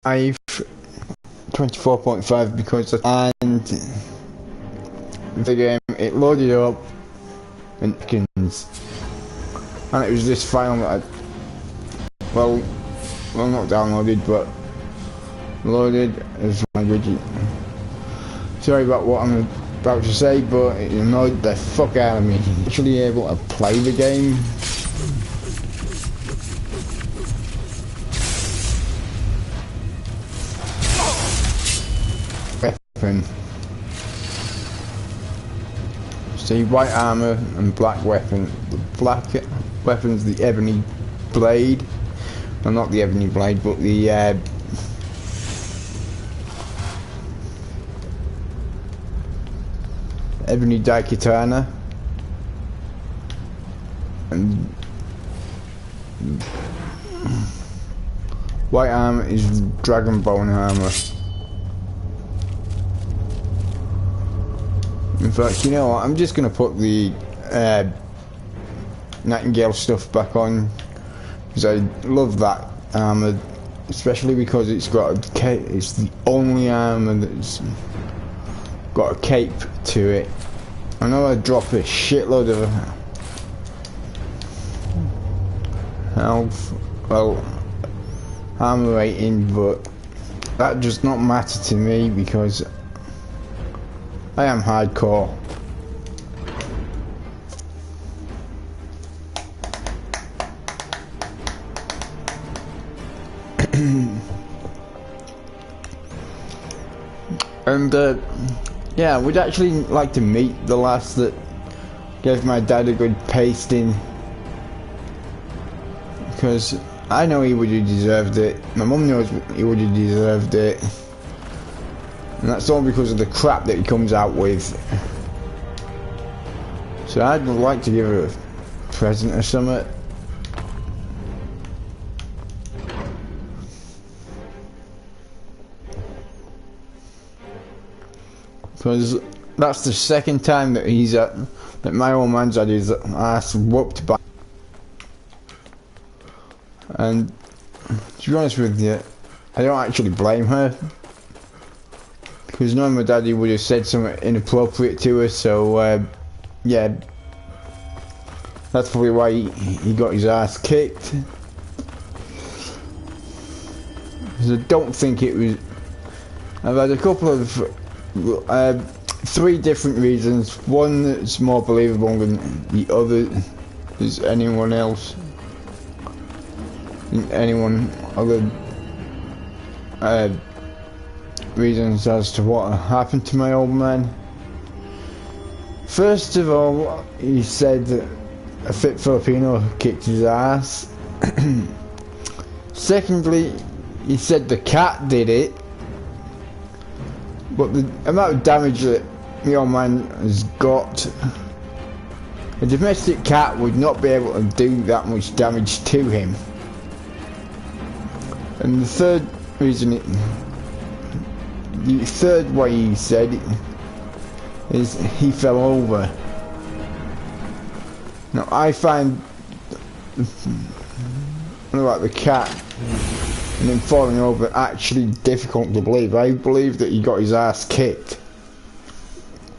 I've 24.5 because and the game it loaded up in seconds, and it was this file that I well not downloaded but loaded as language. Sorry about what I'm about to say, but it annoyed the fuck out of me. Actually able to play the game. Weapon. See, white armor and black weapon. The black weapon's the ebony blade. Well, not the ebony blade, but the ebony daikatana. And white armor is dragon bone armor. In fact, you know what, I'm just going to put the Nightingale stuff back on, because I love that armour, especially because it's got a cape. It's the only armour that's got a cape to it. I know I drop a shitload of health, well, armour rating, but that does not matter to me because I am hardcore. And yeah, I would actually like to meet the lass that gave my dad a good pasting, because I know he would have deserved it. My mum knows he would have deserved it. And that's all because of the crap that he comes out with. So I'd like to give her a present or something. Because that's the second time that that my old man's had his ass whooped by. And to be honest with you, I don't actually blame her. Because knowing my daddy would have said something inappropriate to her, so yeah, that's probably why he got his ass kicked. Because I don't think it was. I've had a couple of 3 different reasons. One that's more believable than the other is anyone else, anyone other. Reasons as to what happened to my old man. First of all, he said that a fit Filipino kicked his ass. Secondly, he said the cat did it, but the amount of damage that my old man has got, a domestic cat would not be able to do that much damage to him. And the third reason the third way he said it is he fell over. Now I find about the cat and him falling over actually difficult to believe. I believe that he got his ass kicked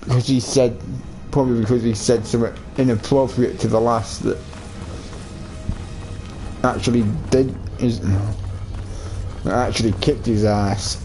because he said, probably because he said something inappropriate to the lass that actually actually kicked his ass.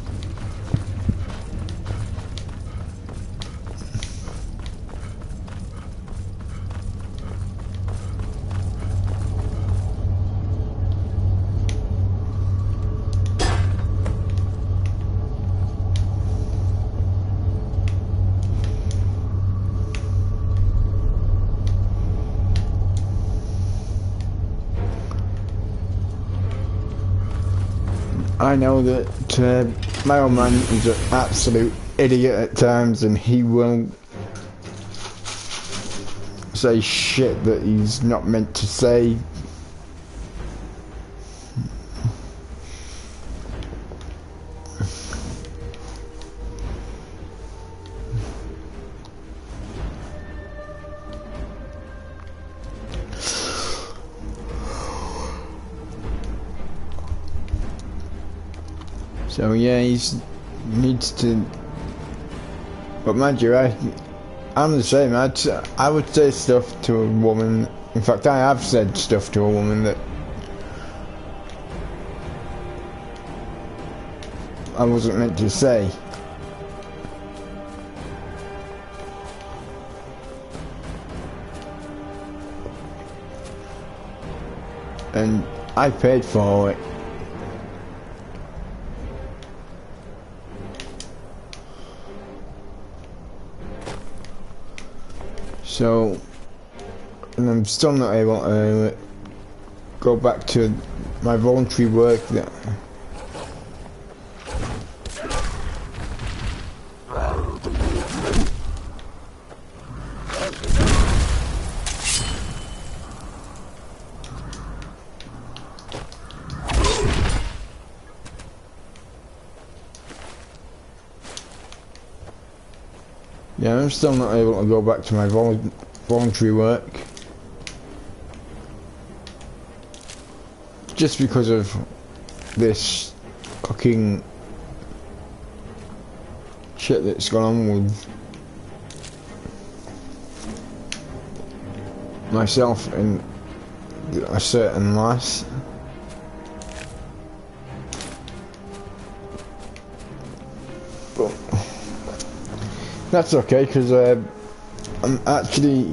I know that my old man is an absolute idiot at times, and he will say shit that he's not meant to say. So yeah, he needs to. But mind you, I'm the same. I would say stuff to a woman. In fact, I have said stuff to a woman that I wasn't meant to say. And I paid for it. So, and I'm still not able to go back to my voluntary work. Yeah, I'm still not able to go back to my voluntary work. Just because of this fucking shit that's gone on with myself and a certain lass. But that's okay, because I'm actually,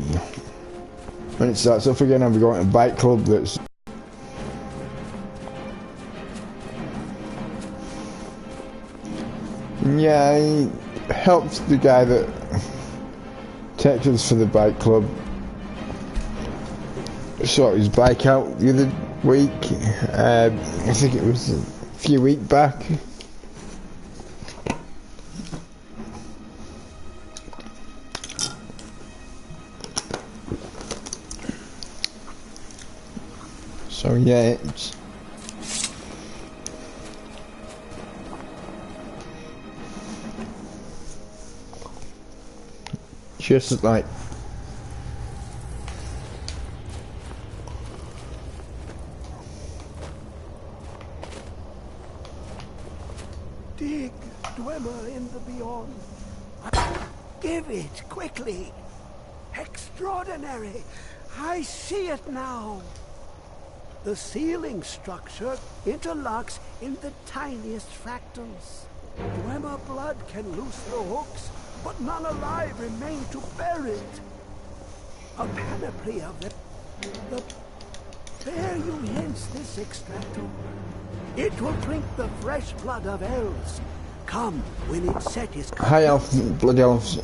when it starts up again, I'll be going to a bike club that's yeah, I helped the guy that takes us for the bike club sort his bike out the other week. I think it was a few weeks back. So yeah, it's just like dig, dweller in the beyond. Give it quickly. Extraordinary. I see it now. The ceiling structure interlocks in the tiniest fractals. Dwemer blood can loose the hooks, but none alive remain to bear it. A panoply of them. Bear you hence this extractor. It will drink the fresh blood of elves. Come, when its set is... High elf, blood elves,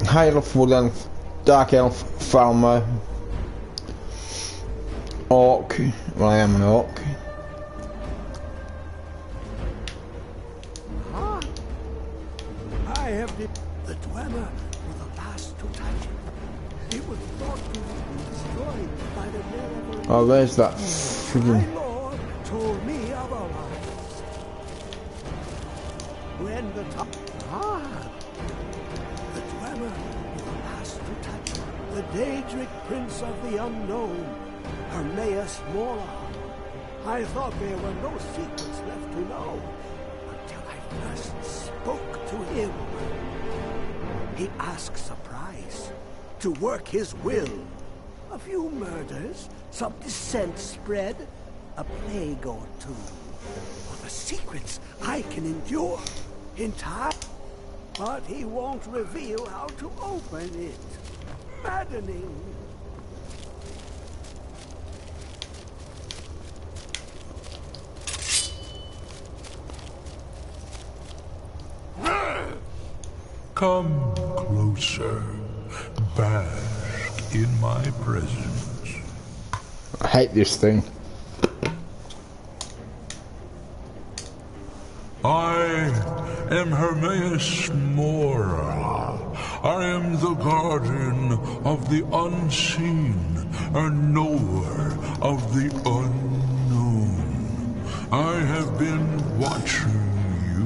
high elf, wood elf, dark elf, farmer, orc. Well, I am an orc. Huh? I have the Dwemer were the last to touch it. It was thought to be destroyed by the malevolent... Oh, there's that My friggin' lord told me otherwise. When the top... The Dwemer were the last to touch it. The Daedric Prince of the Unknown, Hermaeus Mora. I thought there were no secrets left to know until I first spoke to him. He asks a price to work his will. A few murders, some dissent spread, a plague or two. For the secrets I can endure in time. But he won't reveal how to open it. Maddening. Come closer. Bask in my presence. I hate this thing. I am Hermaeus Mora. I am the guardian of the unseen, a knower of the unknown. I have been watching you,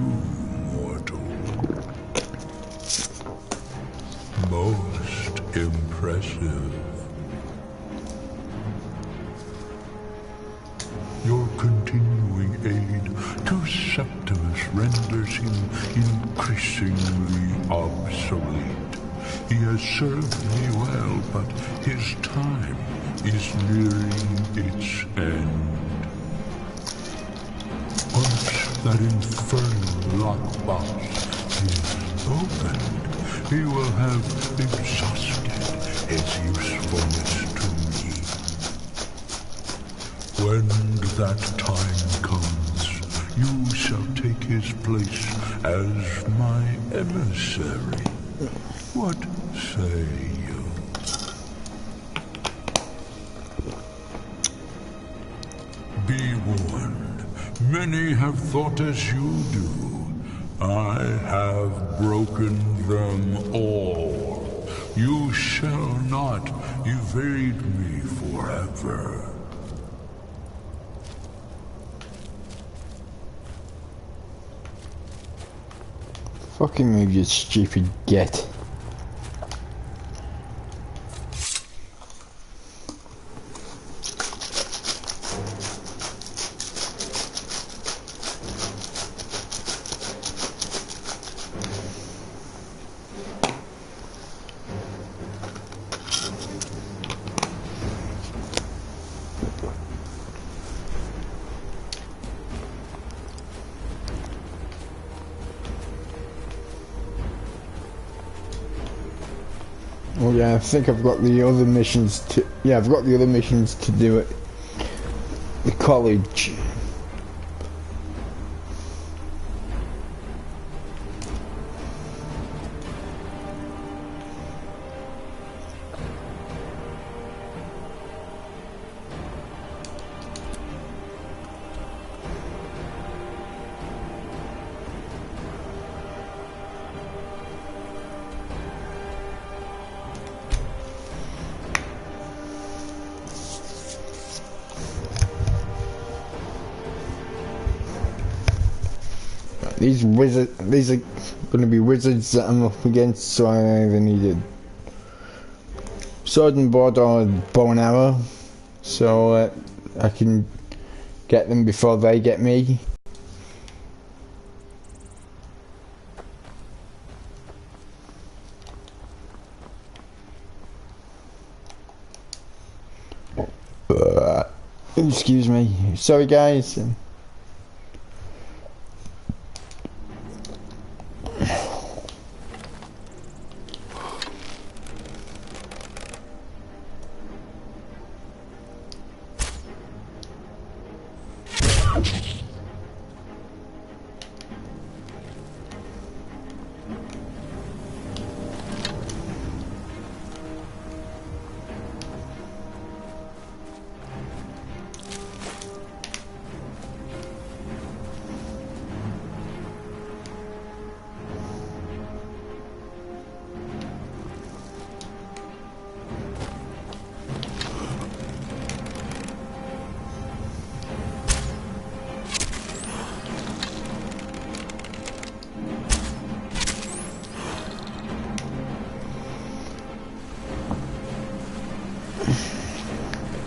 mortal. Most impressive. Your continuing aid to Septimus renders renders him increasingly obsolete. He has served me well, but his time is nearing its end. Once that infernal lockbox is opened, he will have exhausted his usefulness to me. When that time comes, you shall take his place as my emissary. What say you? Be warned, many have thought as you do. I have broken them all. You shall not evade me forever. Fucking move, you stupid git. Oh yeah, I think I've got the other missions to... Yeah, I've got the other missions to do at the college. These are going to be wizards that I'm up against, so I either need a sword and board or a bow and arrow, so I can get them before they get me. Excuse me. Sorry guys.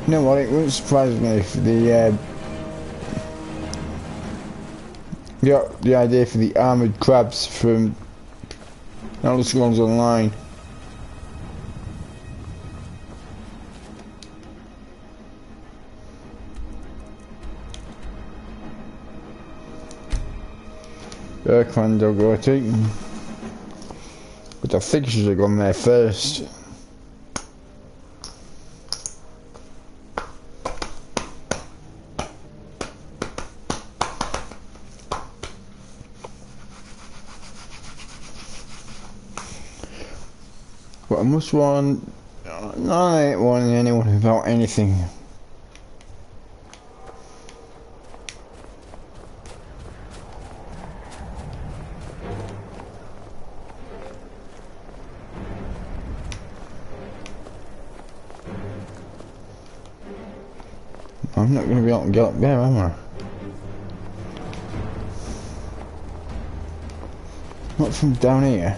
You know what, it wouldn't surprise me if the idea for the armoured crabs from Elder Scrolls Online. Berkman dog rotating. But I think I should have gone there first. But I must warn, no, I ain't warning anyone about anything. I'm not going to be able to get up there, am I? Not from down here.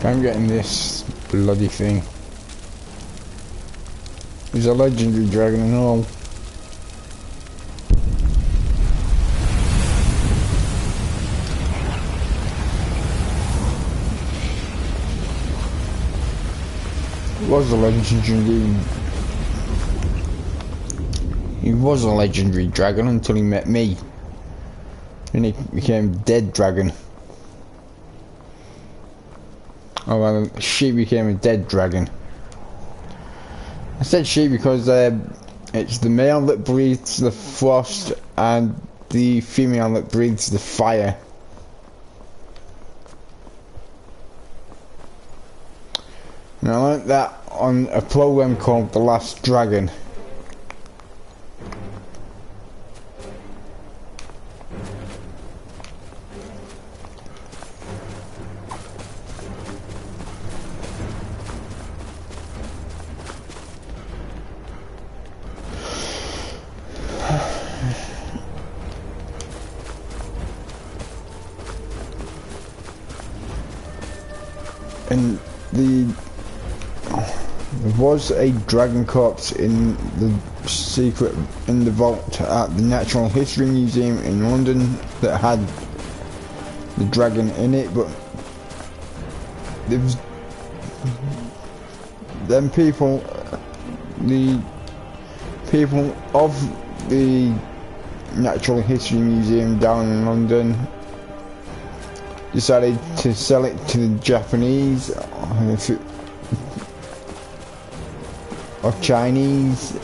I'm getting this bloody thing. There's a legendary dragon and all. Was a legendary. He was a legendary dragon until he met me. And he became dead dragon. Oh well, she became a dead dragon. I said she because it's the male that breathes the frost and the female that breathes the fire. And I learnt that on a program called The Last Dragon. And there was a dragon corpse in the vault at the Natural History Museum in London that had the dragon in it, but there's the people of the Natural History Museum down in London decided to sell it to the Japanese or Chinese.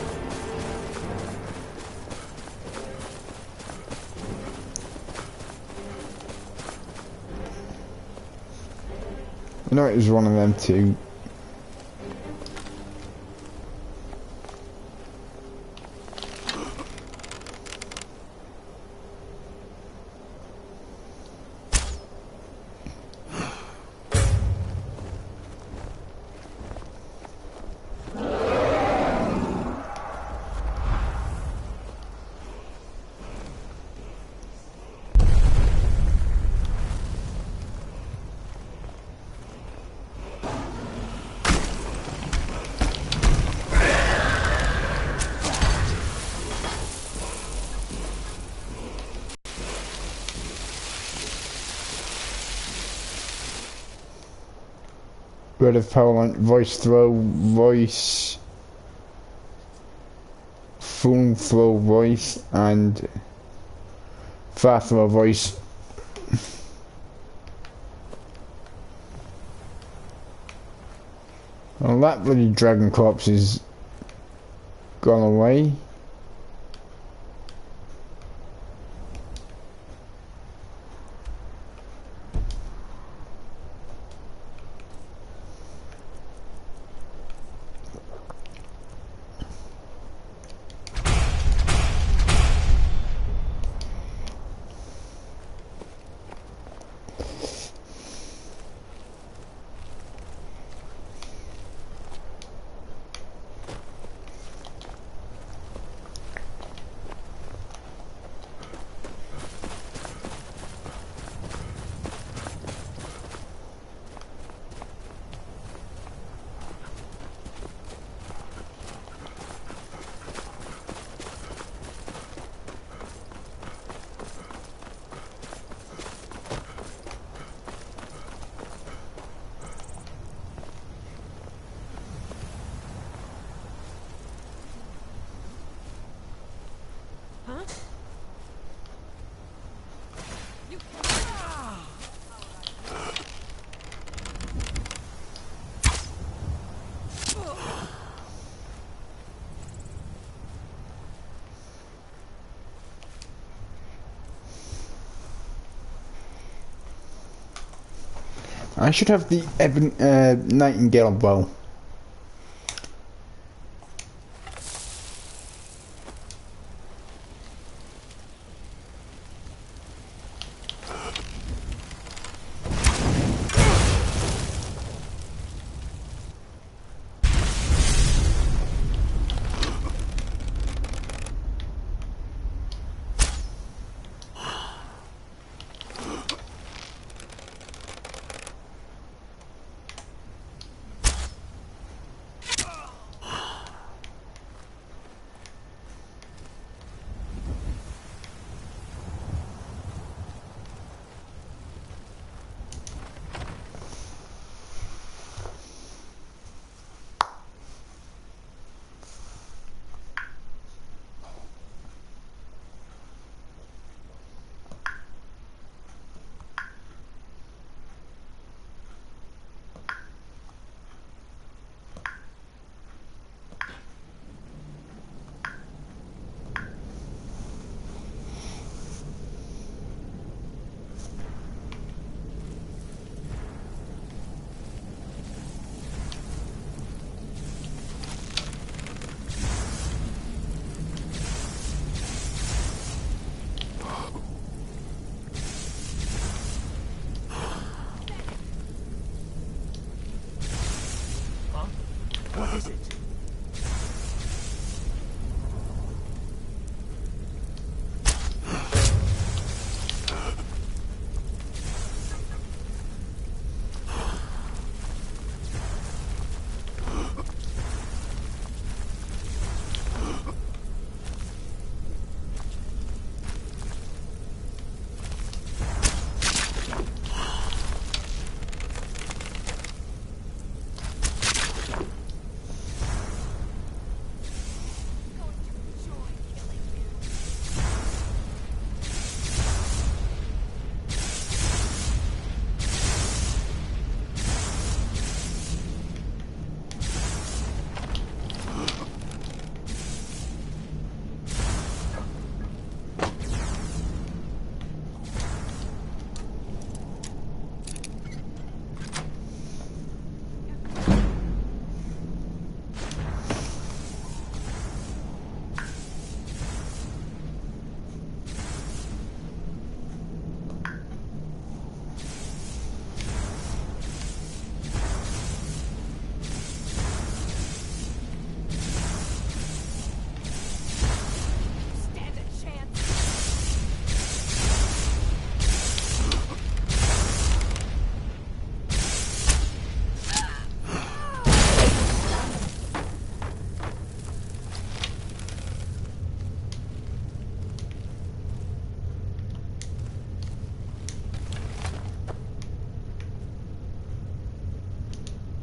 I know it was one of them two. Word of Parliament, voice throw, voice, full throw voice, and far throw voice. Well, that bloody dragon corpse is gone away. I should have the Nightingale bow.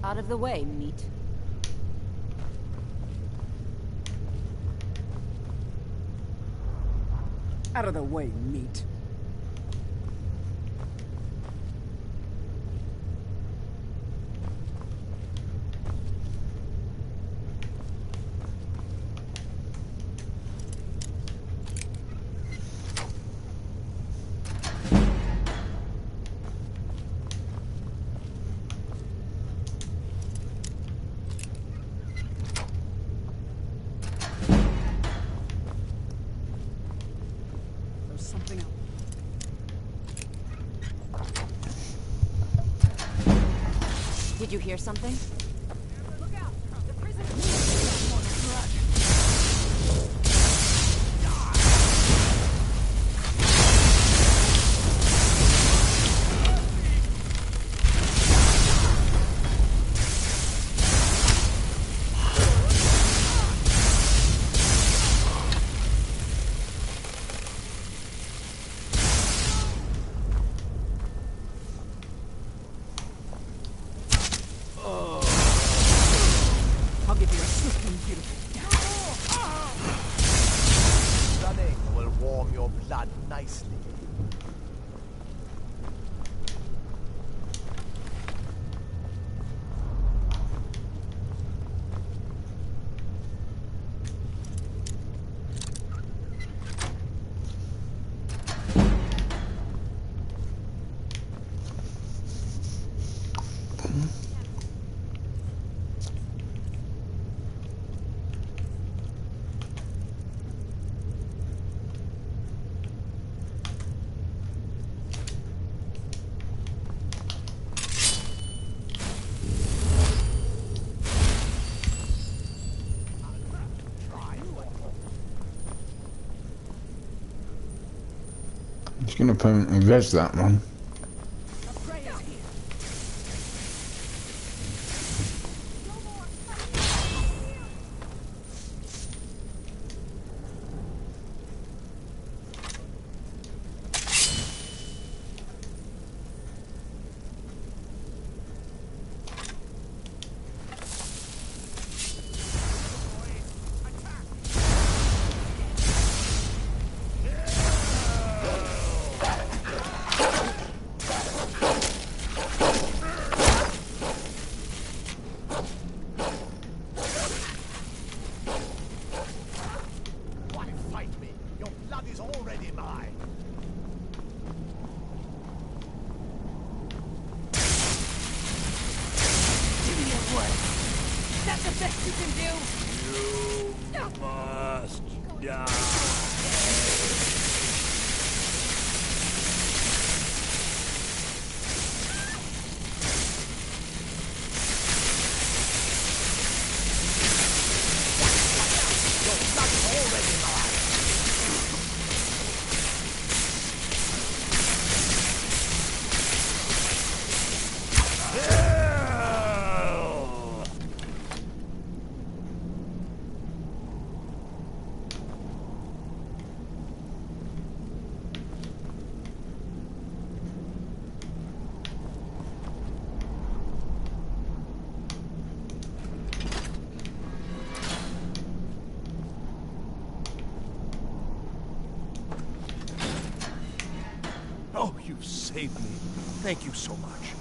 Out of the way, meat. Out of the way, meat. Something else. Did you hear something? Look out! The prison. I'll give you a swift and beautiful death. Running will warm your blood nicely. He's gonna permanently res that one. Why fight me? Your blood is already mine. Give me a break. That's the best you can do. You must die. Your blood is already mine. Oh, you've saved me. Thank you so much.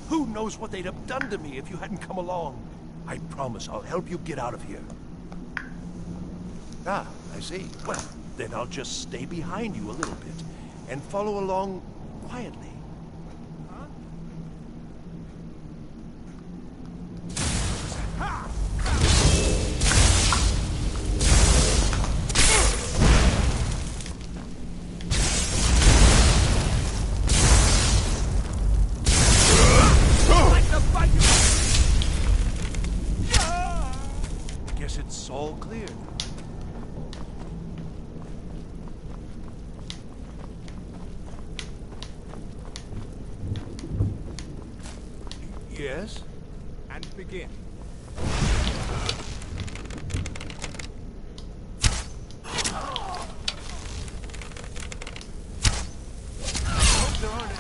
Who knows what they'd have done to me if you hadn't come along? I promise I'll help you get out of here. Ah, I see. Well, then I'll just stay behind you a little bit and follow along quietly. Guess it's all clear. Yes? And begin. There aren't any.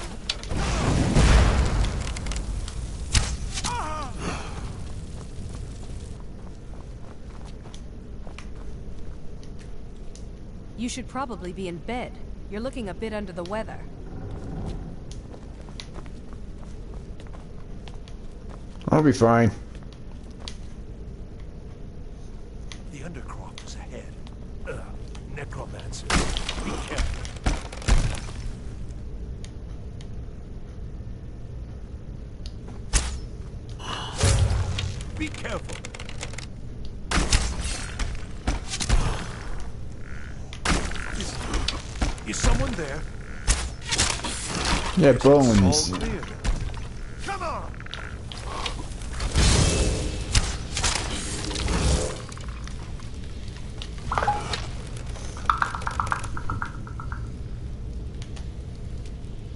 You should probably be in bed. You're looking a bit under the weather. I'll be fine. The Undercroft is ahead. Necromancer. Be careful. Be careful. Is someone there? Yeah, Yes, it's all bones. clear. Come on!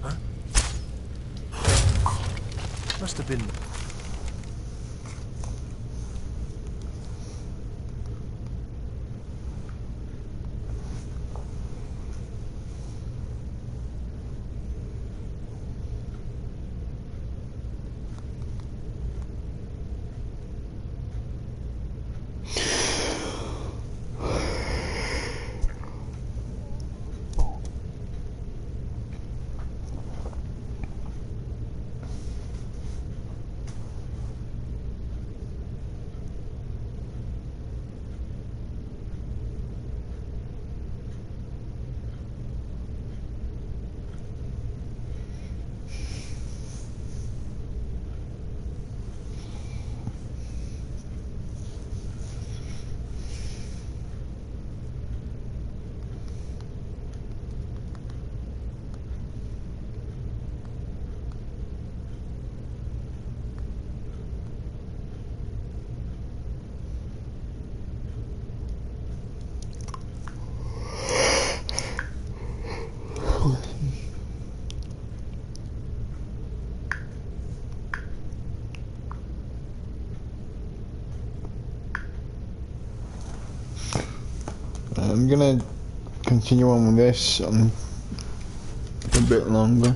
Huh? Must have been... I'm gonna continue on with this a bit longer.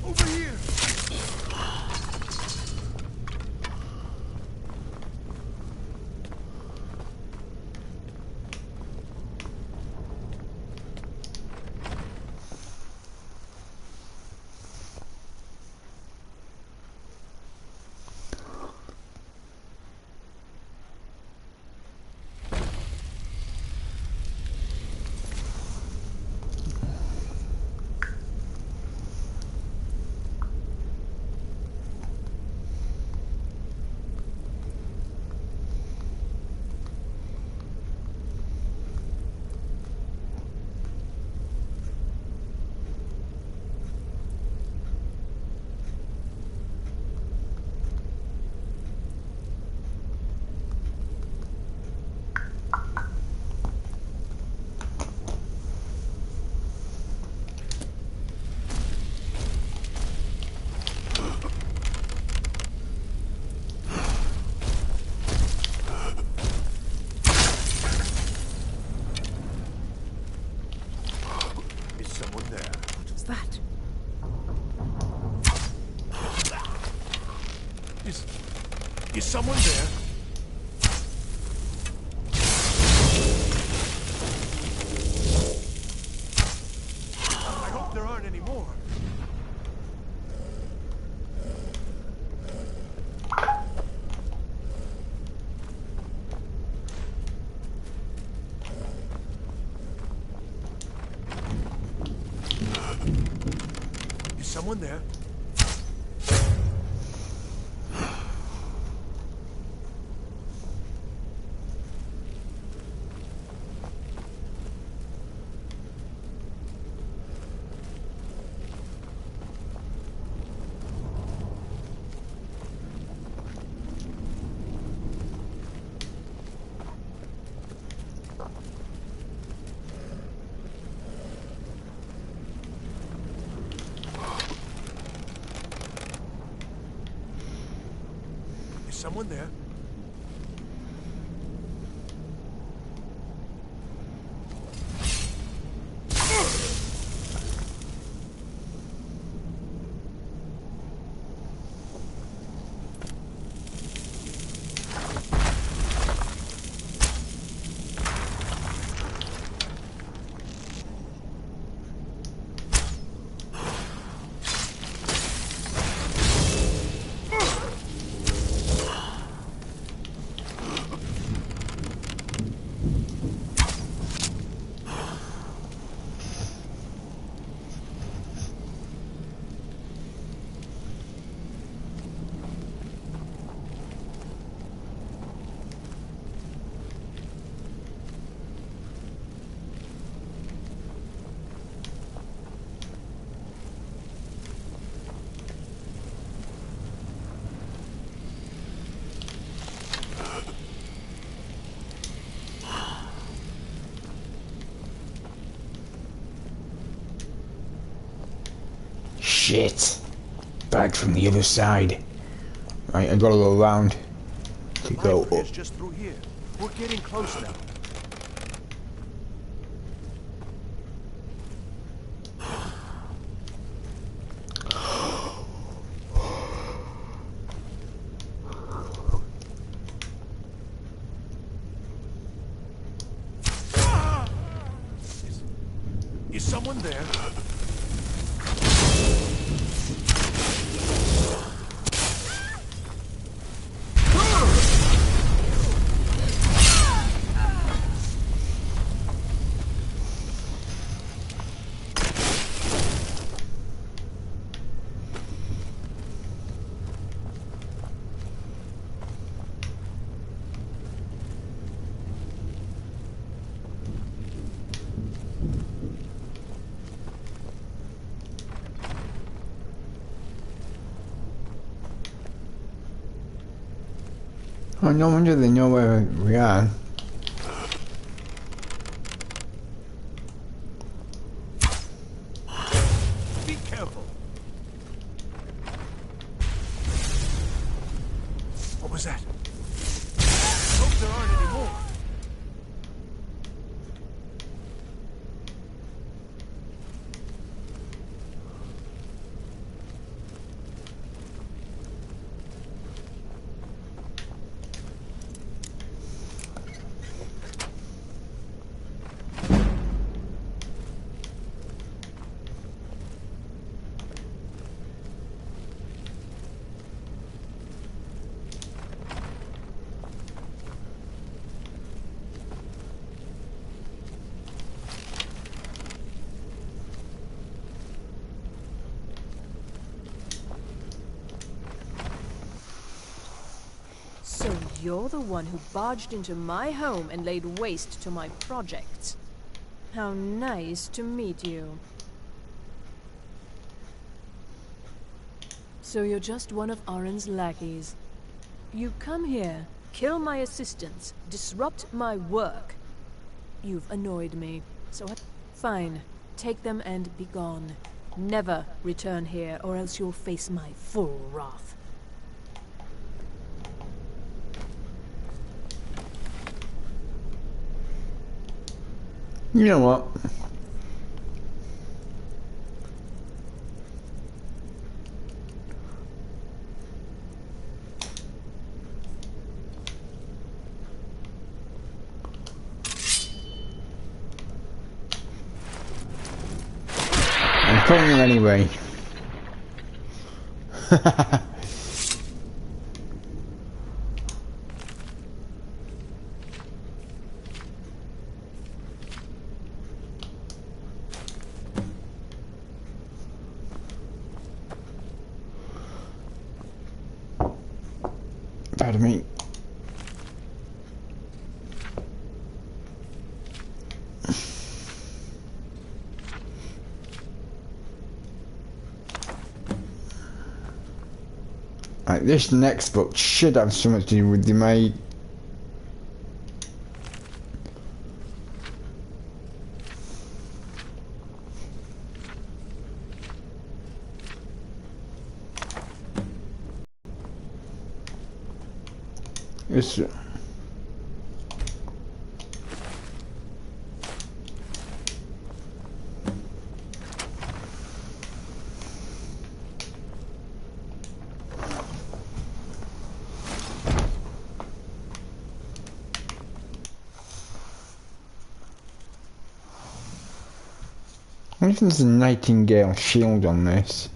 Over here! Is someone there? What was that? Is someone there? I hope there aren't any more. Is someone there? Is someone there? shit. Back from the other side. Right, I gotta go around to go Library up. is just through here. We're getting close now. Is someone there? Oh, no wonder they know where we are. Be careful. What was that? Hope there aren't any more. So you're the one who barged into my home and laid waste to my projects. How nice to meet you. So you're just one of Aron's lackeys. You come here, kill my assistants, disrupt my work. You've annoyed me, so fine. Take them and be gone. Never return here, or else you'll face my full wrath. You know what? I'm pulling you anyway. Pardon me. Right, this next book should have something to do with the maid. It's I wonder if there's a nightingale shield on this.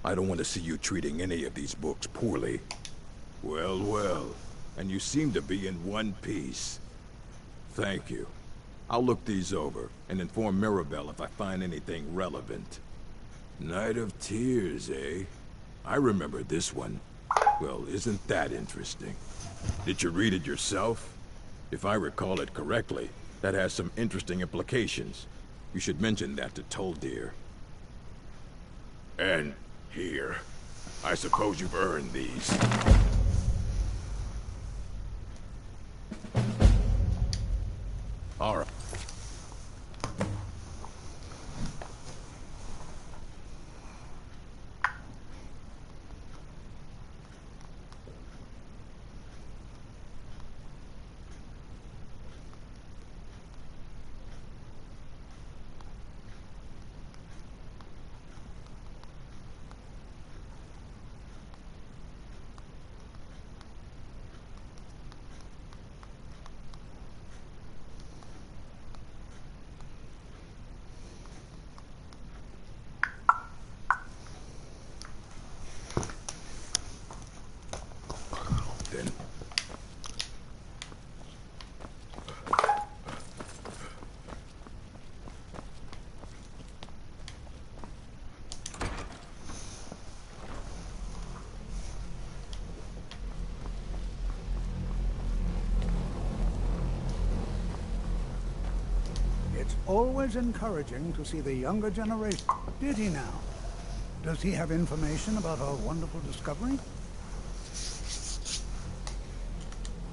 I don't want to see you treating any of these books poorly. Well, well. And you seem to be in one piece. Thank you. I'll look these over and inform Mirabelle if I find anything relevant. Night of Tears, eh? I remember this one. Well, isn't that interesting? Did you read it yourself? If I recall it correctly, that has some interesting implications. You should mention that to Toldir. And here. I suppose you've earned these. All right. Then. It's always encouraging to see the younger generation. Did he now? Does he have information about our wonderful discovery?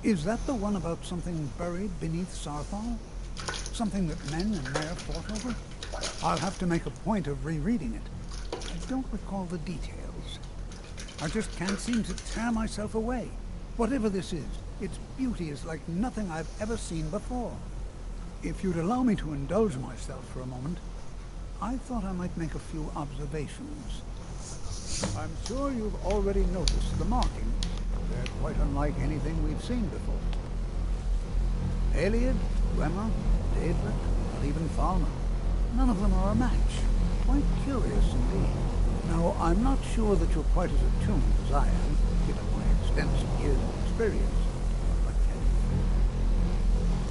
Is that the one about something buried beneath Sarthal? Something that men and Mare fought over? I'll have to make a point of rereading it. I don't recall the details. I just can't seem to tear myself away. Whatever this is, its beauty is like nothing I've ever seen before. If you'd allow me to indulge myself for a moment, I thought I might make a few observations. I'm sure you've already noticed the markings. They're quite unlike anything we've seen before. Eliad, Gwemma, Daedric, or even Falmer. None of them are a match. Quite curious indeed. Now, I'm not sure that you're quite as attuned as I am, given my extensive years of experience. But can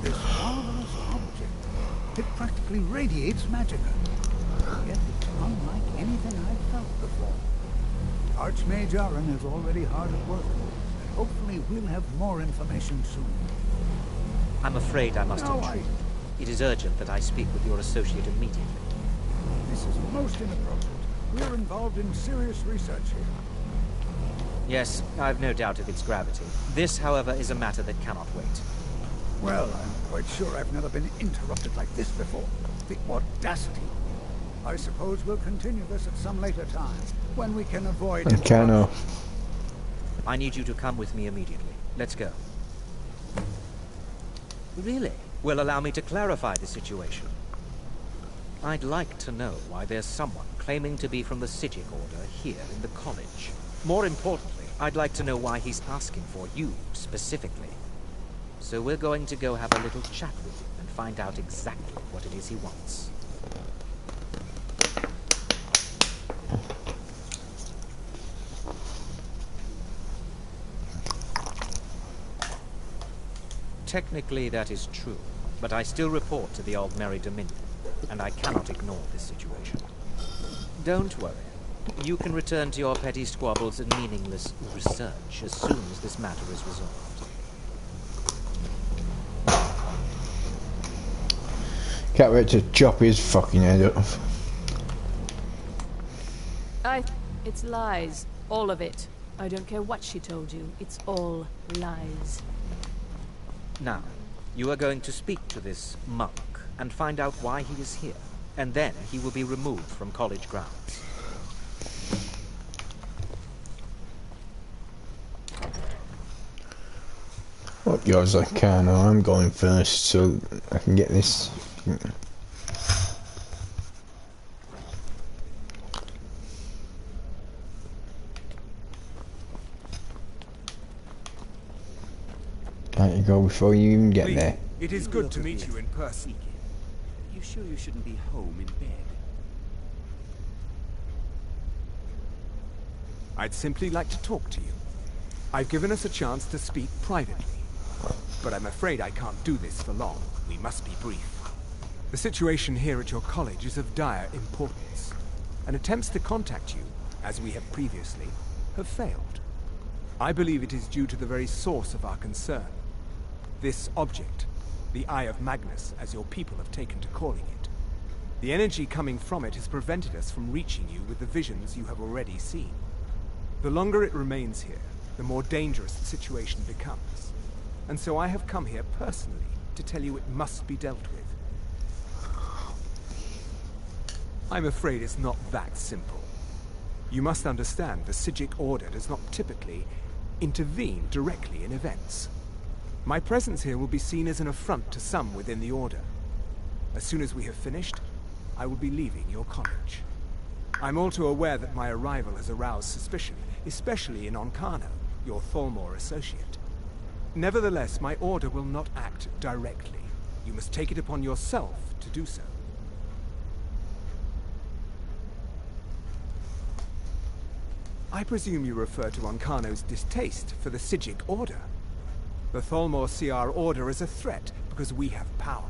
you? This marvelous object, it practically radiates magicka. Yet it's unlike anything I've felt before. Archmage Aaron is already hard at work. Hopefully we'll have more information soon. I'm afraid I must No, intrude. It is urgent that I speak with your associate immediately. This is most inappropriate. We're involved in serious research here. Yes, I've no doubt of its gravity. This, however, is a matter that cannot wait. Well, I'm quite sure I've never been interrupted like this before. The audacity. I suppose we'll continue this at some later time, when we can avoid it. Cano. I need you to come with me immediately. Let's go. Really? Well, allow me to clarify the situation. I'd like to know why there's someone claiming to be from the Sijic Order here in the college. More importantly, I'd like to know why he's asking for you, specifically. So we're going to go have a little chat with him and find out exactly what it is he wants. Technically, that is true, but I still report to the Aldmeri Dominion, and I cannot ignore this situation. Don't worry. You can return to your petty squabbles and meaningless research as soon as this matter is resolved. Can't wait to chop his fucking head off. It's lies. All of it. I don't care what she told you. It's all lies. Now, you are going to speak to this monk and find out why he is here, and then he will be removed from college grounds. What yours I can, or I'm going first so I can get this. Can't you go before you even get there? It is good to meet you in person. Are you sure you shouldn't be home in bed? I'd simply like to talk to you. I've given us a chance to speak privately, but I'm afraid I can't do this for long. We must be brief. The situation here at your college is of dire importance, and attempts to contact you, as we have previously, have failed. I believe it is due to the very source of our concern. This object, the Eye of Magnus, as your people have taken to calling it. The energy coming from it has prevented us from reaching you with the visions you have already seen. The longer it remains here, the more dangerous the situation becomes. And so I have come here personally to tell you it must be dealt with. I'm afraid it's not that simple. You must understand the Psijic Order does not typically intervene directly in events. My presence here will be seen as an affront to some within the Order. As soon as we have finished, I will be leaving your college. I'm all too aware that my arrival has aroused suspicion, especially in Onkano, your Thalmor associate. Nevertheless, my order will not act directly. You must take it upon yourself to do so. I presume you refer to Onkano's distaste for the Psijic Order. The Thalmor see our order as a threat because we have power,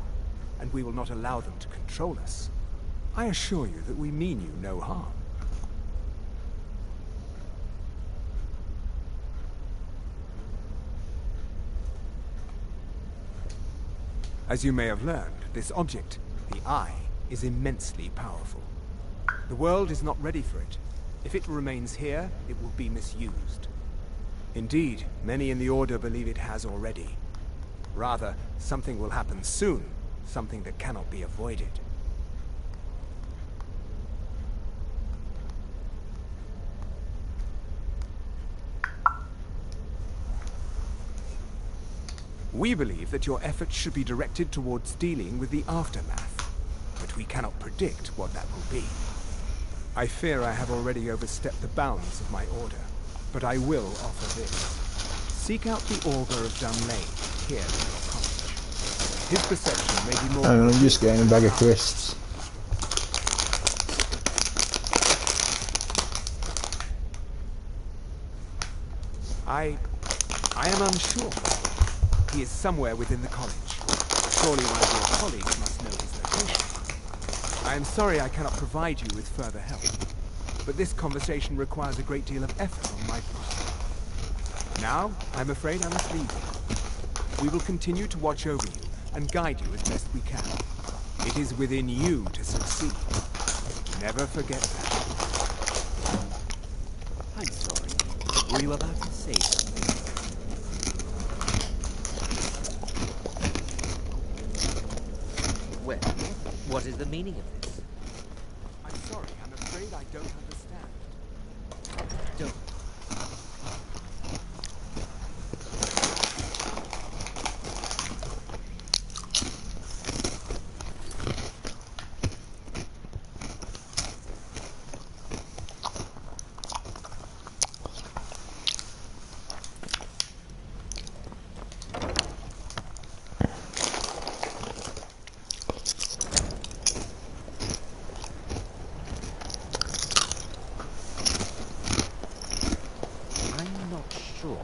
and we will not allow them to control us. I assure you that we mean you no harm. As you may have learned, this object, the Eye, is immensely powerful. The world is not ready for it. If it remains here, it will be misused. Indeed, many in the Order believe it has already. Rather, something will happen soon, something that cannot be avoided. We believe that your efforts should be directed towards dealing with the aftermath, but we cannot predict what that will be. I fear I have already overstepped the bounds of my order, but I will offer this. Seek out the Augur of Dunlane here in your college. His perception may be more... I'm just getting a bag of crisps. I am unsure. He is somewhere within the college. Surely one of your colleagues must know his location. I am sorry I cannot provide you with further help, but this conversation requires a great deal of effort on my part. Now, I'm afraid I must leave you. We will continue to watch over you and guide you as best we can. It is within you to succeed. Never forget that. I'm sorry. Were you about to say something? Well, what is the meaning of this? I'm sorry, I'm afraid I don't understand. Don't.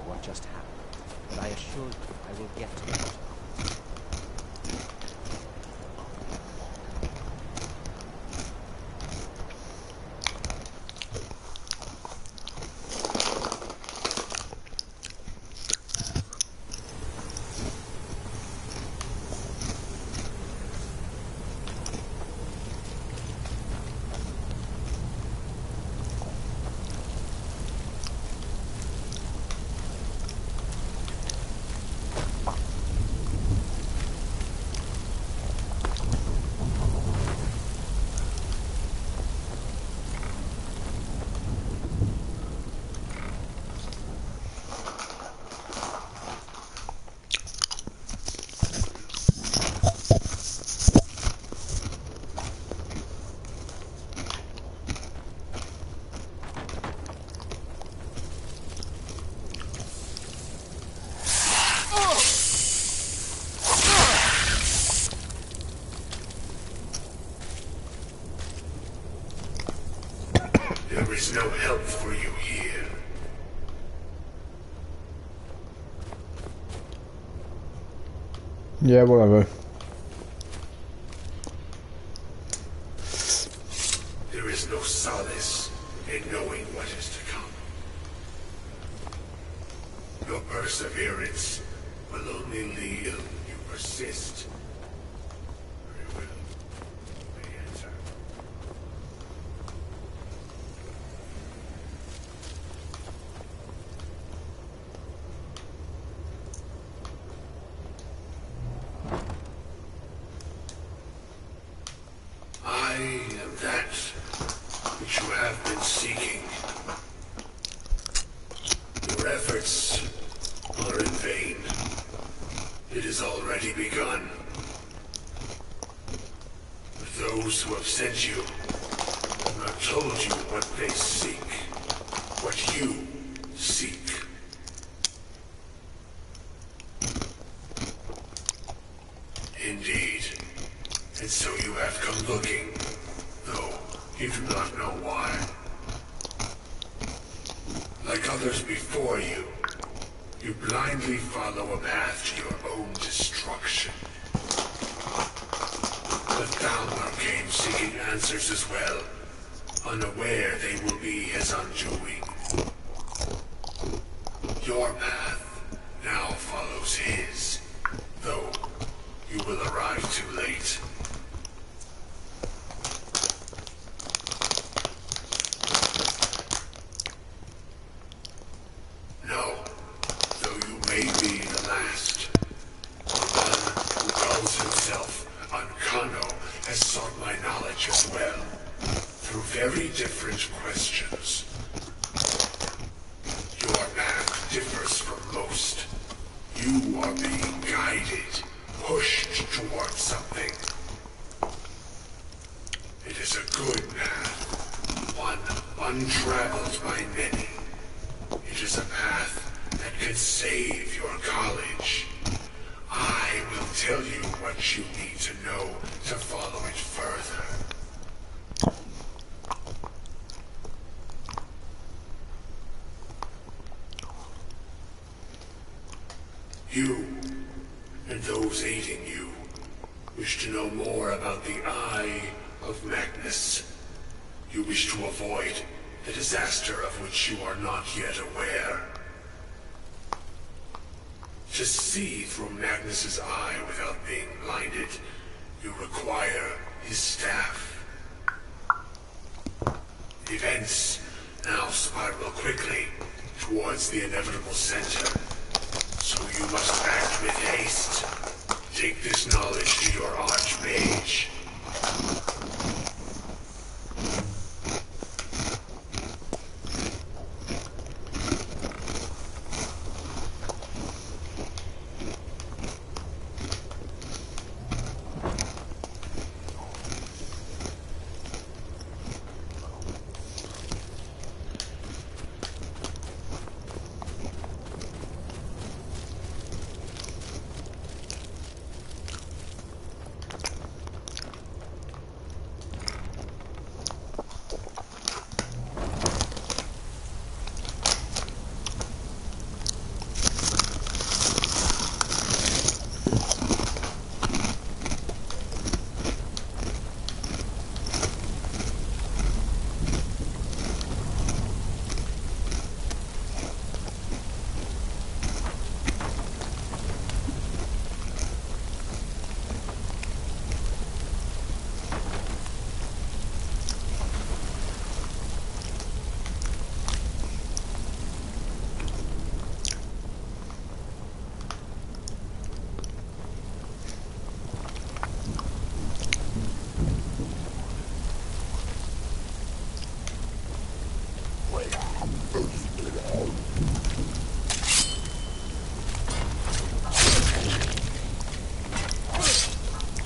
What just happened, but I assure you I will get to it. There is no help for you here. Yeah, whatever. There is no solace in knowing what is to come. Your perseverance will only lead if you persist. Very well. You may enter. I am that which you have been seeking. Your efforts are in vain. It has already begun. But those who have sent you have not told you what they seek, what you seek. Indeed. And so you have come looking, though you do not know why. Like others before you, you blindly follow a path to your own destruction. The Thalmor came seeking answers as well, unaware they will be his undoing. Your path now follows his, though you will arrive too late. No, though you may be the last. The one who calls himself Ankano has sought my knowledge as well, through very different questions. Your path differs from most. You are being guided, pushed towards something. It is a good path, one untraveled by many. It is a path that could save your college. I will tell you what you need to know to follow it further. You, and those aiding you, wish to know more about the Eye of Magnus. You wish to avoid the disaster of which you are not yet aware. To see through Magnus's eye without being blinded, you require his staff. Events now spiral quickly towards the inevitable center. So you must act with haste. Take this knowledge to your Archmage.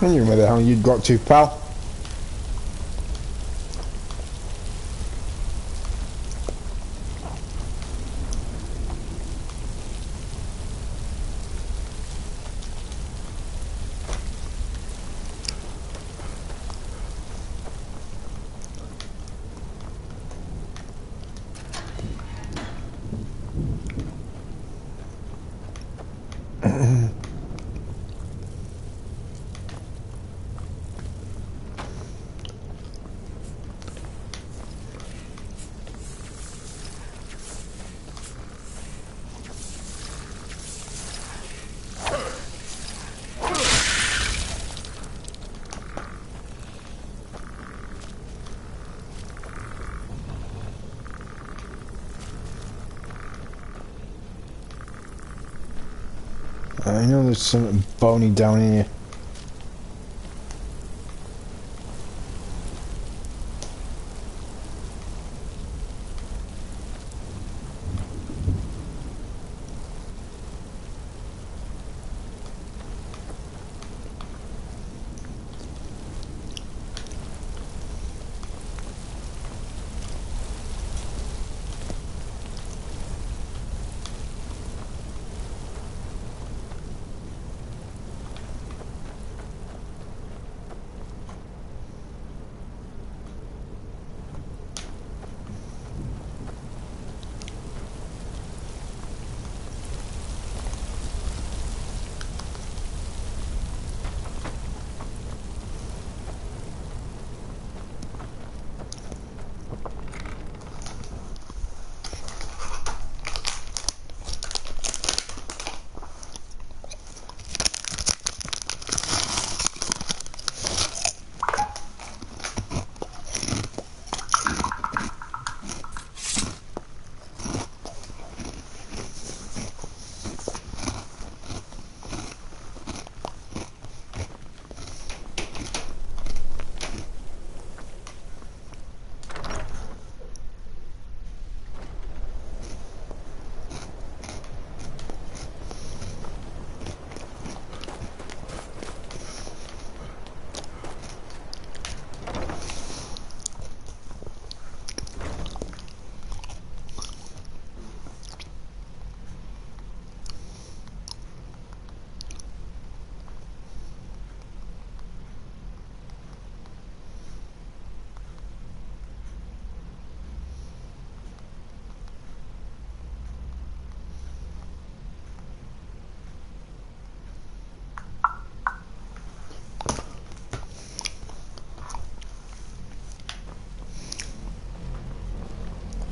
I knew where the hell you'd got to, pal. I know there's something bony down here.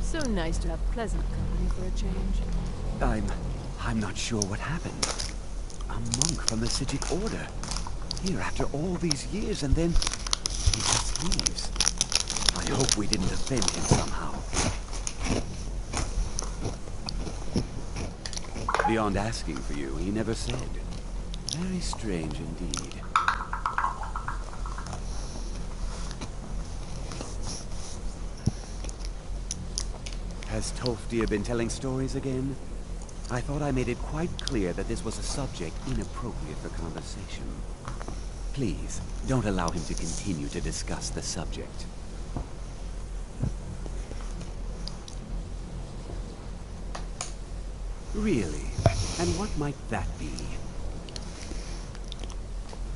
So nice to have pleasant company for a change. I'm not sure what happened. A monk from the Sijic Order. Here after all these years, and then he just leaves. I hope we didn't offend him somehow. Beyond asking for you, he never said. Very strange indeed. Has Tolfdir been telling stories again? I thought I made it quite clear that this was a subject inappropriate for conversation. Please, don't allow him to continue to discuss the subject. Really? And what might that be?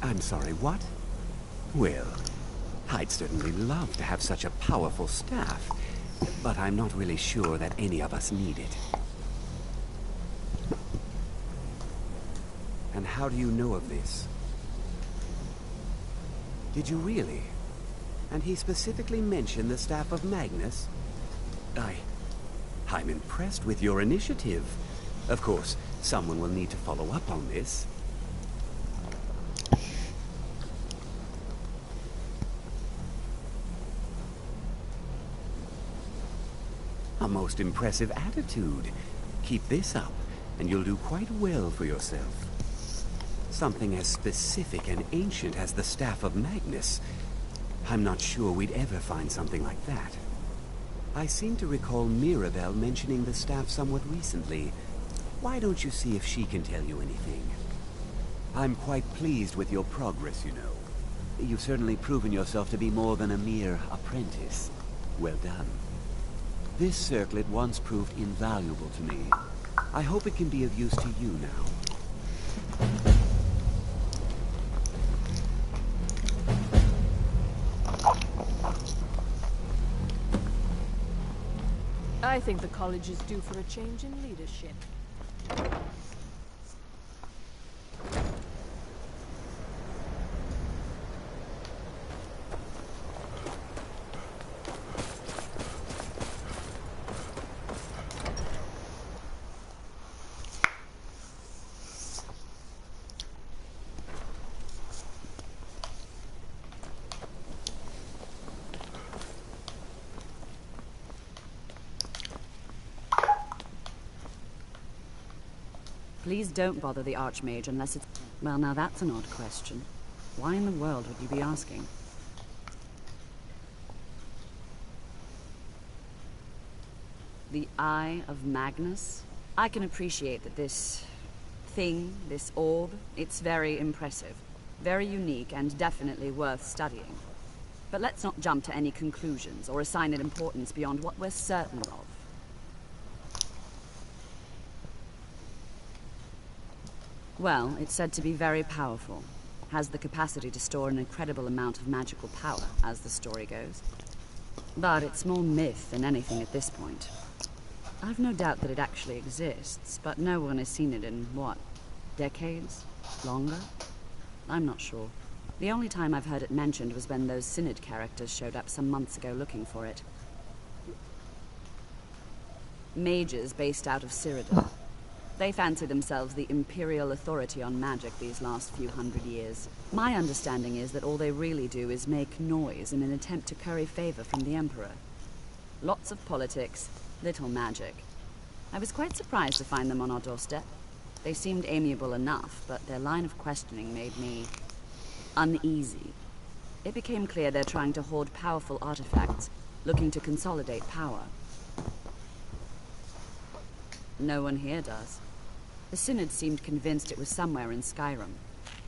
I'm sorry, what? Well, I'd certainly love to have such a powerful staff, but I'm not really sure that any of us need it. And how do you know of this? Did you really? And he specifically mentioned the staff of Magnus? I'm impressed with your initiative. Of course, someone will need to follow up on this. A most impressive attitude. Keep this up, and you'll do quite well for yourself. Something as specific and ancient as the Staff of Magnus. I'm not sure we'd ever find something like that. I seem to recall Mirabelle mentioning the staff somewhat recently. Why don't you see if she can tell you anything? I'm quite pleased with your progress, you know. You've certainly proven yourself to be more than a mere apprentice. Well done. This circlet once proved invaluable to me. I hope it can be of use to you now. I think the college is due for a change in leadership. Please don't bother the Archmage unless it's... Well, now that's an odd question. Why in the world would you be asking? The Eye of Magnus? I can appreciate that this thing, this orb, it's very impressive. Very unique and definitely worth studying. But let's not jump to any conclusions or assign it importance beyond what we're certain of. Well, it's said to be very powerful. Has the capacity to store an incredible amount of magical power, as the story goes. But it's more myth than anything at this point. I've no doubt that it actually exists, but no one has seen it in, what, decades? Longer? I'm not sure. The only time I've heard it mentioned was when those Synod characters showed up some months ago looking for it. Mages based out of Cyrodiil. They fancy themselves the imperial authority on magic these last few hundred years. My understanding is that all they really do is make noise in an attempt to curry favor from the Emperor. Lots of politics, little magic. I was quite surprised to find them on our doorstep. They seemed amiable enough, but their line of questioning made me uneasy. It became clear they're trying to hoard powerful artifacts, looking to consolidate power. No one here does. The Synod seemed convinced it was somewhere in Skyrim.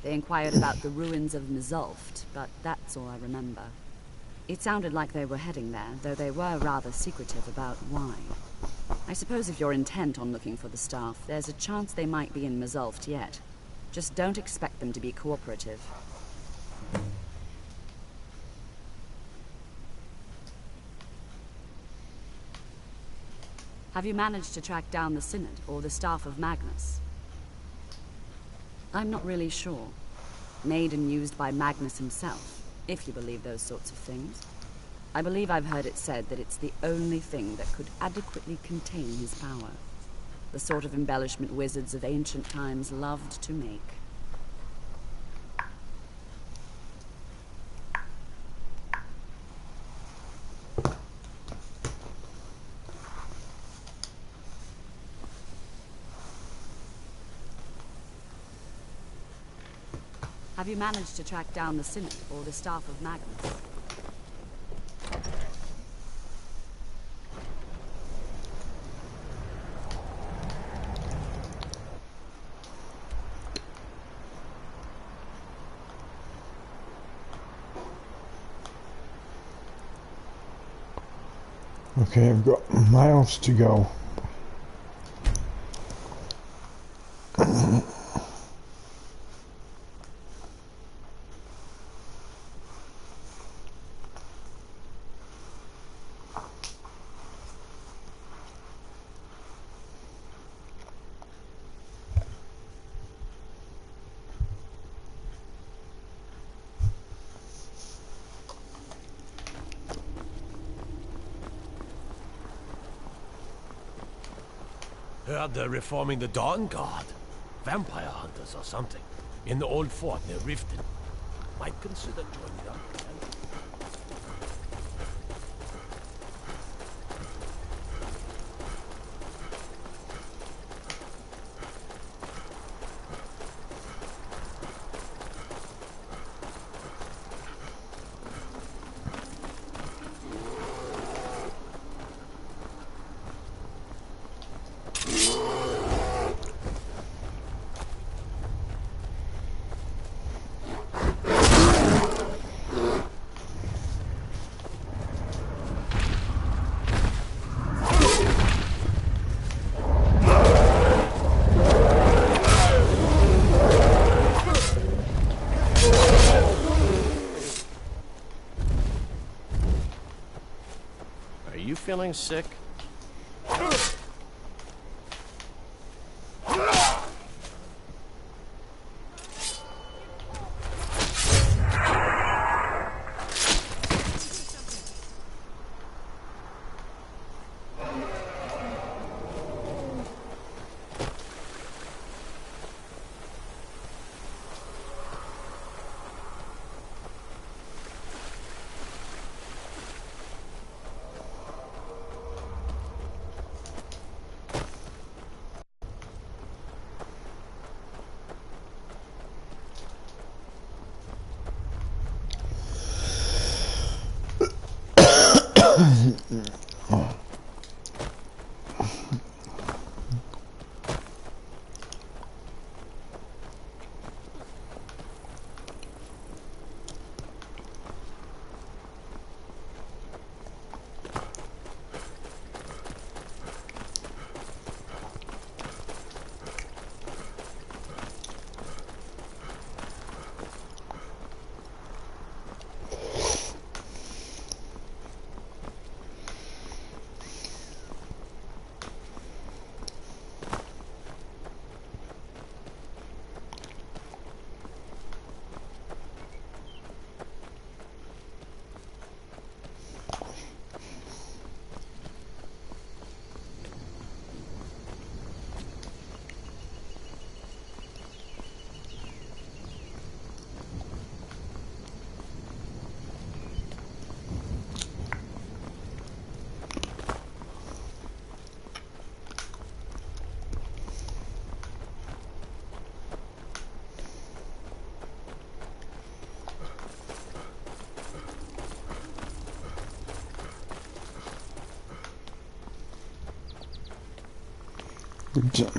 They inquired about the ruins of Mizulft, but that's all I remember. It sounded like they were heading there, though they were rather secretive about why. I suppose if you're intent on looking for the staff, there's a chance they might be in Mizulft yet. Just don't expect them to be cooperative. Have you managed to track down the Synod, or the staff of Magnus? I'm not really sure. Made and used by Magnus himself, if you believe those sorts of things. I believe I've heard it said that it's the only thing that could adequately contain his power. The sort of embellishment wizards of ancient times loved to make. Have you managed to track down the Synod, or the staff of Magnus? Okay, I've got miles to go. Heard they're reforming the Dawn Guard. Vampire hunters or something. In the old fort near Riften. Might consider joining up. Feeling sick? Good job.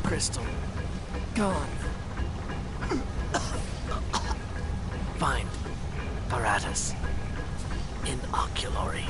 Crystal. Gone. Find apparatus. Inoculary.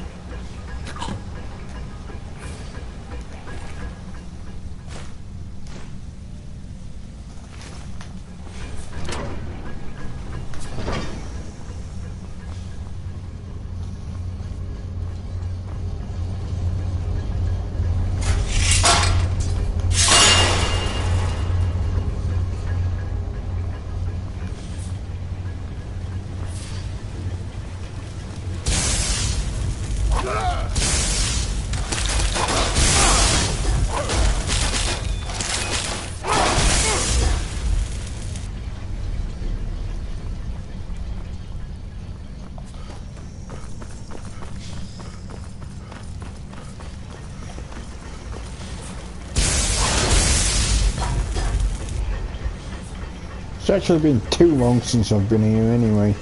It's actually been too long since I've been here anyway.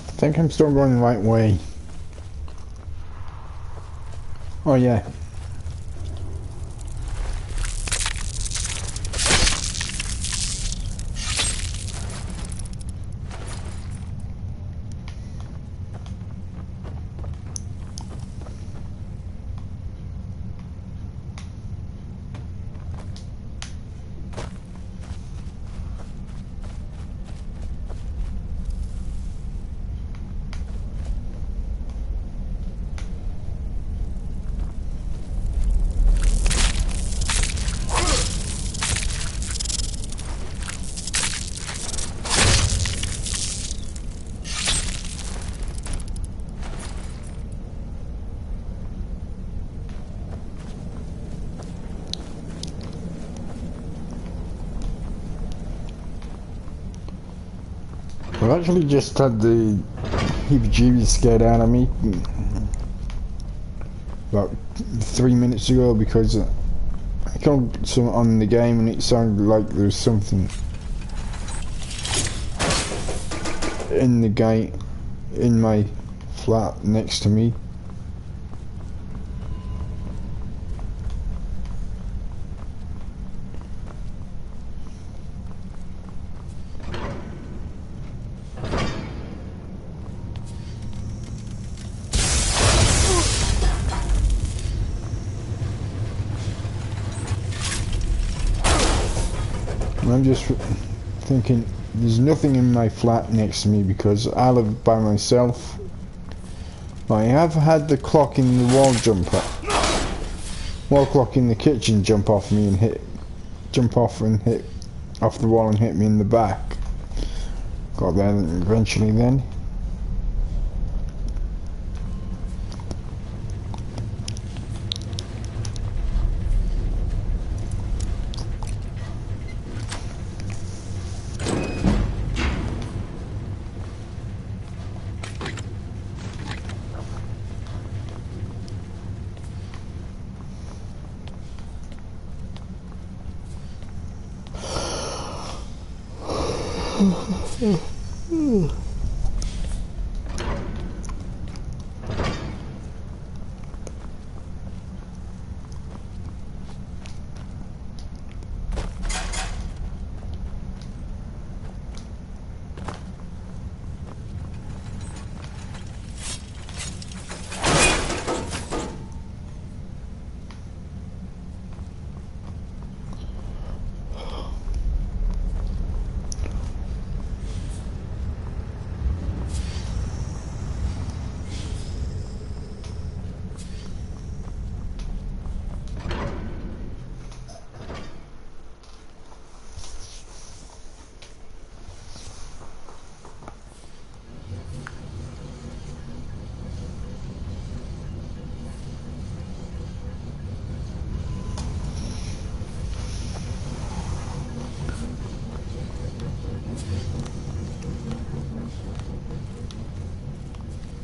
I think I'm still going the right way. Oh yeah. I've actually just had the heebie-jeebies scared out of me about 3 minutes ago because I called something on the game and it sounded like there was something in the gate in my flat next to me. I'm just thinking there's nothing in my flat next to me because I live by myself. I have had the clock in the wall clock in the kitchen jump off me and hit off the wall and hit me in the back. Got there eventually then.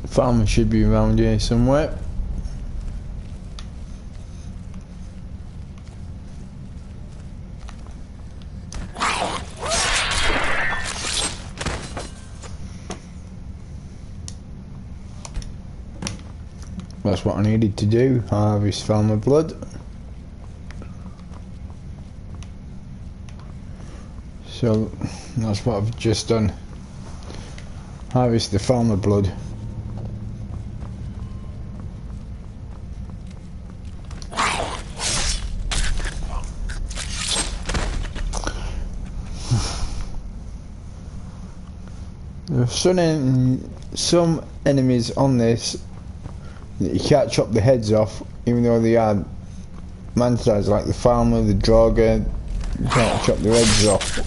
Farmer should be around here somewhere. That's what I needed to do, harvest farmer blood. So that's what I've just done. Harvest the farmer blood. There's some enemies on this that you can't chop the heads off, even though they are man-sized, like the farmer, the droger. You can't chop their heads off.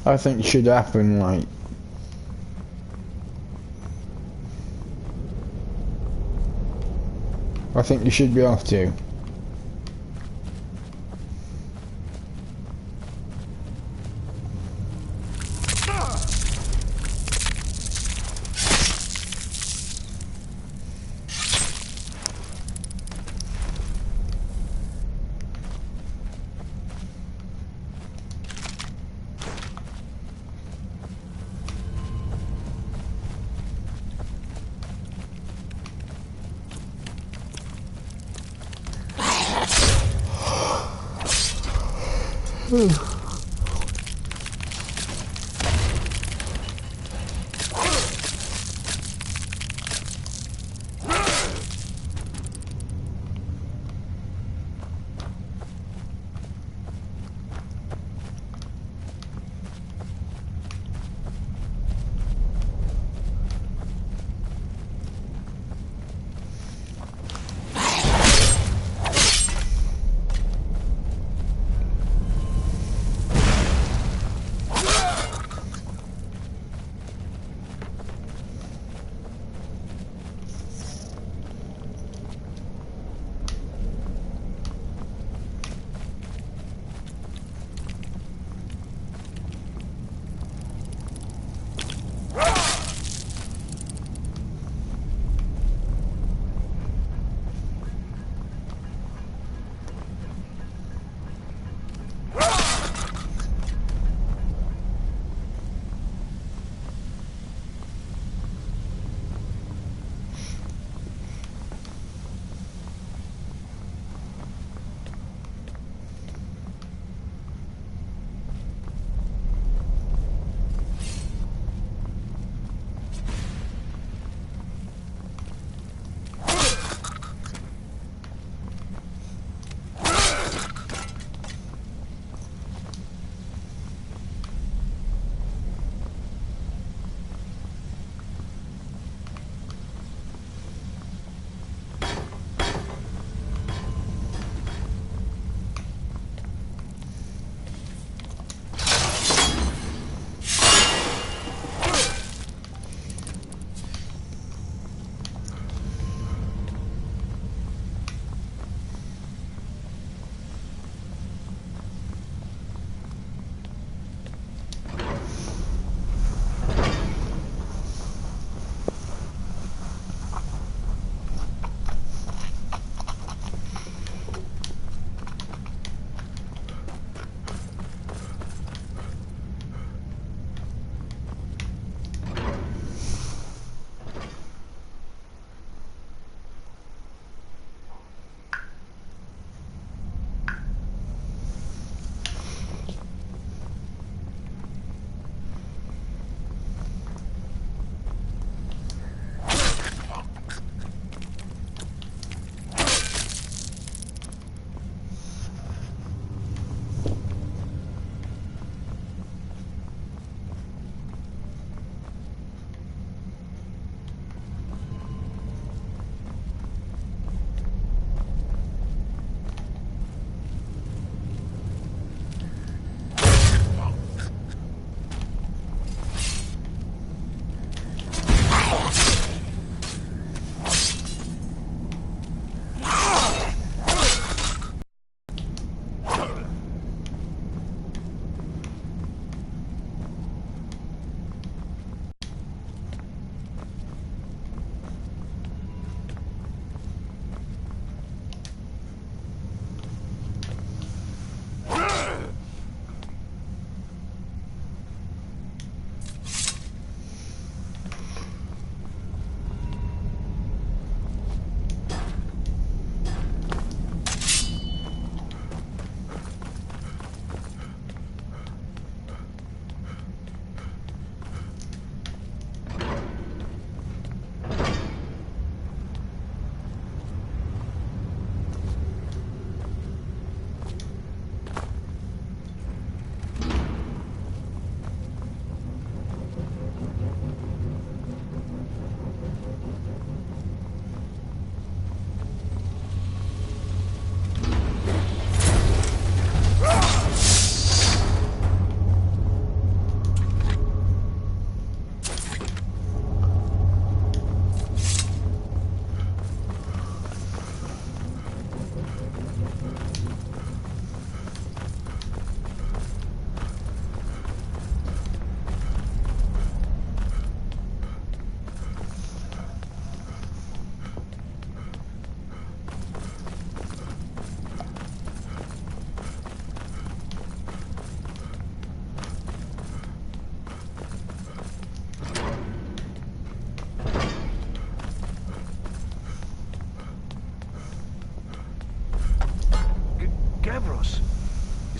I think it should happen, like. I think you should be able to.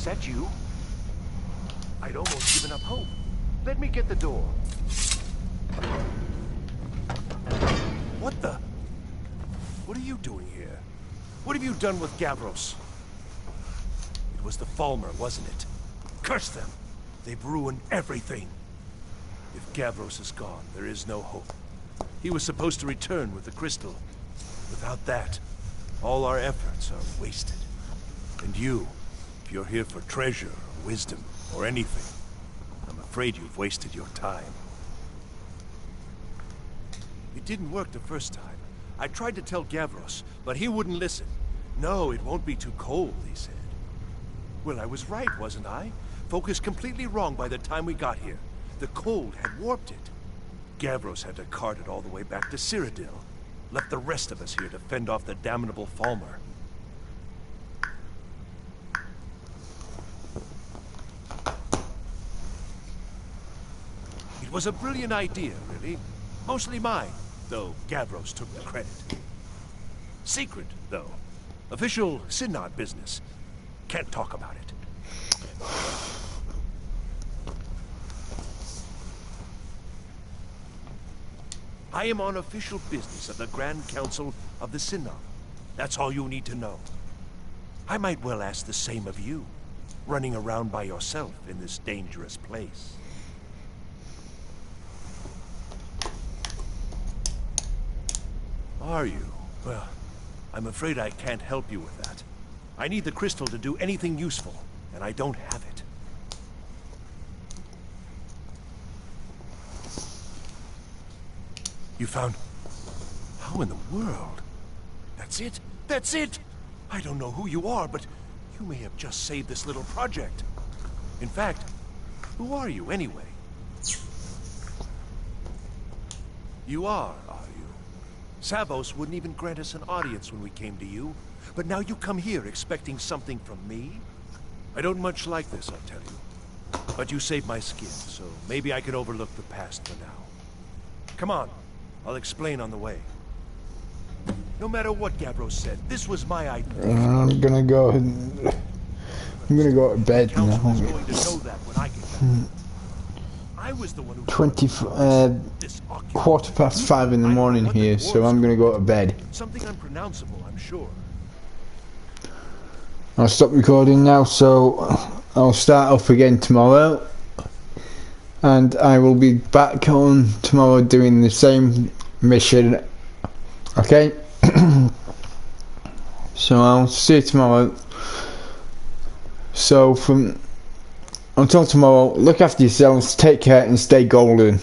Is that you? I'd almost given up hope. Let me get the door. What the? What are you doing here? What have you done with Gavros? It was the Falmer, wasn't it? Curse them! They've ruined everything. If Gavros is gone, there is no hope. He was supposed to return with the crystal. Without that, all our efforts are wasted. And you, if you're here for treasure, or wisdom, or anything, I'm afraid you've wasted your time. It didn't work the first time. I tried to tell Gavros, but he wouldn't listen. No, it won't be too cold, he said. Well, I was right, wasn't I? Focused completely wrong by the time we got here. The cold had warped it. Gavros had to cart it all the way back to Cyrodiil. Left the rest of us here to fend off the damnable Falmer. It was a brilliant idea, really. Mostly mine, though Gavros took the credit. Secret, though. Official Synod business. Can't talk about it. I am on official business of the Grand Council of the Synod. That's all you need to know. I might well ask the same of you, running around by yourself in this dangerous place. Are you? Well, I'm afraid I can't help you with that. I need the crystal to do anything useful, and I don't have it. You found... How in the world? That's it? That's it! I don't know who you are, but you may have just saved this little project. In fact, who are you anyway? You are you? Savos wouldn't even grant us an audience when we came to you, but now you come here expecting something from me? I don't much like this, I'll tell you. But you saved my skin, so maybe I can overlook the past for now. Come on. I'll explain on the way. No matter what Gavros said, this was my idea. I'm gonna go to bed now. Going to know that when I get back. I was the one who 5:15 in the morning here, so I'm gonna go to bed. Something unpronounceable, I'm sure. I'll stop recording now, so I'll start up again tomorrow. And I will be back on tomorrow doing the same mission. Okay? So I'll see you tomorrow. So until tomorrow, look after yourselves, take care and stay golden.